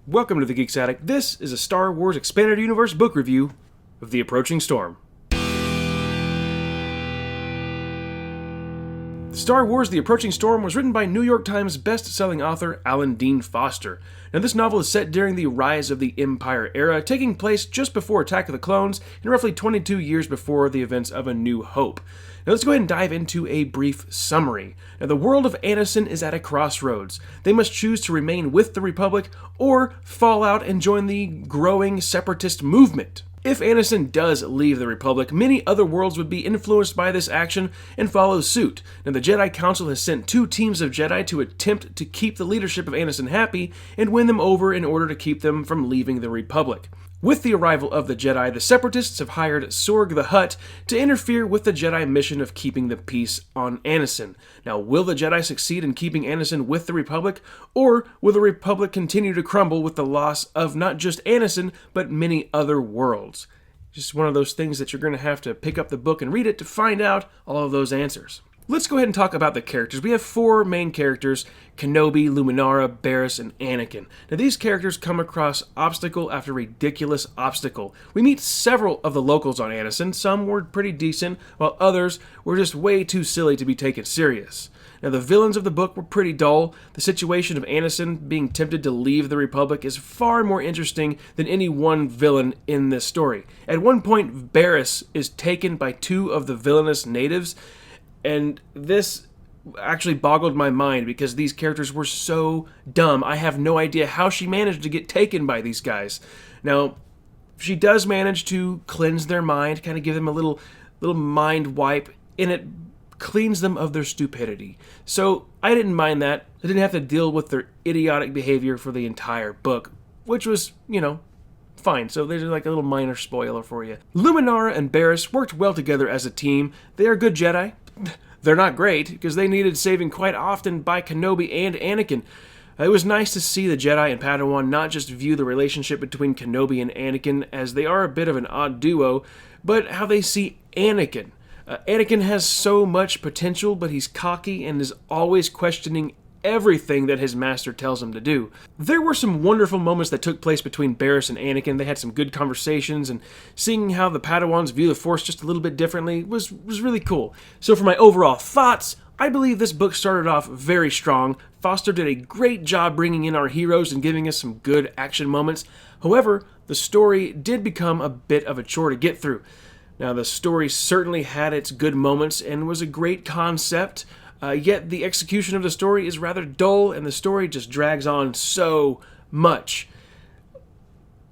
Welcome to the Geeks Attic. This is a Star Wars Expanded Universe book review of The Approaching Storm. Star Wars The Approaching Storm was written by New York Times best-selling author Alan Dean Foster. Now, this novel is set during the Rise of the Empire era, taking place just before Attack of the Clones and roughly 22 years before the events of A New Hope. Now let's go ahead and dive into a brief summary. Now, the world of Anison is at a crossroads. They must choose to remain with the Republic or fall out and join the growing separatist movement. If Anison does leave the Republic, many other worlds would be influenced by this action and follow suit. Now, the Jedi Council has sent 2 teams of Jedi to attempt to keep the leadership of Anison happy and win them over in order to keep them from leaving the Republic. With the arrival of the Jedi, the Separatists have hired Sorg the Hutt to interfere with the Jedi mission of keeping the peace on Anison. Now, will the Jedi succeed in keeping Anison with the Republic, or will the Republic continue to crumble with the loss of not just Anison, but many other worlds? Just one of those things that you're going to have to pick up the book and read it to find out all of those answers. Let's go ahead and talk about the characters. We have 4 main characters: Kenobi, Luminara, Barriss, and Anakin. Now, these characters come across obstacle after ridiculous obstacle. We meet several of the locals on Anison. Some were pretty decent, while others were just way too silly to be taken serious. Now, the villains of the book were pretty dull. The situation of Anison being tempted to leave the Republic is far more interesting than any one villain in this story. At one point, Barriss is taken by 2 of the villainous natives, and this actually boggled my mind because these characters were so dumb. I have no idea how she managed to get taken by these guys. Now, she does manage to cleanse their mind, kind of give them a little mind wipe, and it cleans them of their stupidity. So I didn't mind that. I didn't have to deal with their idiotic behavior for the entire book, which was, fine. So there's like a little minor spoiler for you. Luminara and Barriss worked well together as a team. They are good Jedi. They're not great, because they needed saving quite often by Kenobi and Anakin. It was nice to see the Jedi and Padawan not just view the relationship between Kenobi and Anakin, as they are a bit of an odd duo, but how they see Anakin. Anakin has so much potential, but he's cocky and is always questioning everything that his master tells him to do. There were some wonderful moments that took place between Barriss and Anakin. They had some good conversations, and seeing how the Padawans view the Force just a little bit differently was really cool. So for my overall thoughts, I believe this book started off very strong. Foster did a great job bringing in our heroes and giving us some good action moments. However, the story did become a bit of a chore to get through. Now, the story certainly had its good moments and was a great concept, yet the execution of the story is rather dull, and the story just drags on so much.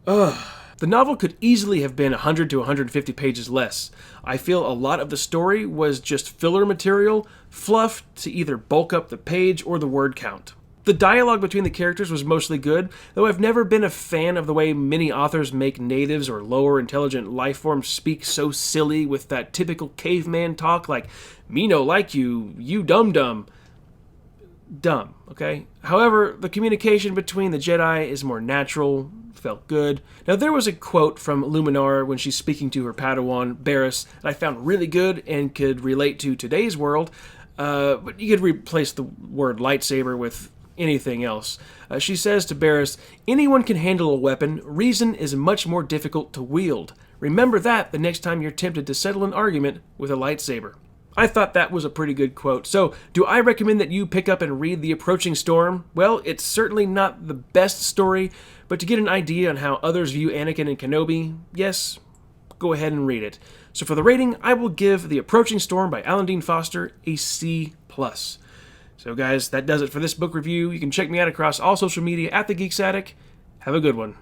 The novel could easily have been 100 to 150 pages less. I feel a lot of the story was just filler material, fluff to either bulk up the page or the word count. The dialogue between the characters was mostly good, though I've never been a fan of the way many authors make natives or lower intelligent life forms speak so silly with that typical caveman talk like, "Me no like you, you dum-dum." Dumb, okay? However, the communication between the Jedi is more natural, felt good. Now, there was a quote from Luminara when she's speaking to her Padawan, Barriss, that I found really good and could relate to today's world, but you could replace the word lightsaber with anything else. She says to Barriss, "Anyone can handle a weapon. Reason is much more difficult to wield. Remember that the next time you're tempted to settle an argument with a lightsaber." I thought that was a pretty good quote. So, do I recommend that you pick up and read The Approaching Storm? Well, it's certainly not the best story, but to get an idea on how others view Anakin and Kenobi, yes, go ahead and read it. So for the rating, I will give The Approaching Storm by Alan Dean Foster a C+. So guys, that does it for this book review. You can check me out across all social media at The Geeks Attic. Have a good one.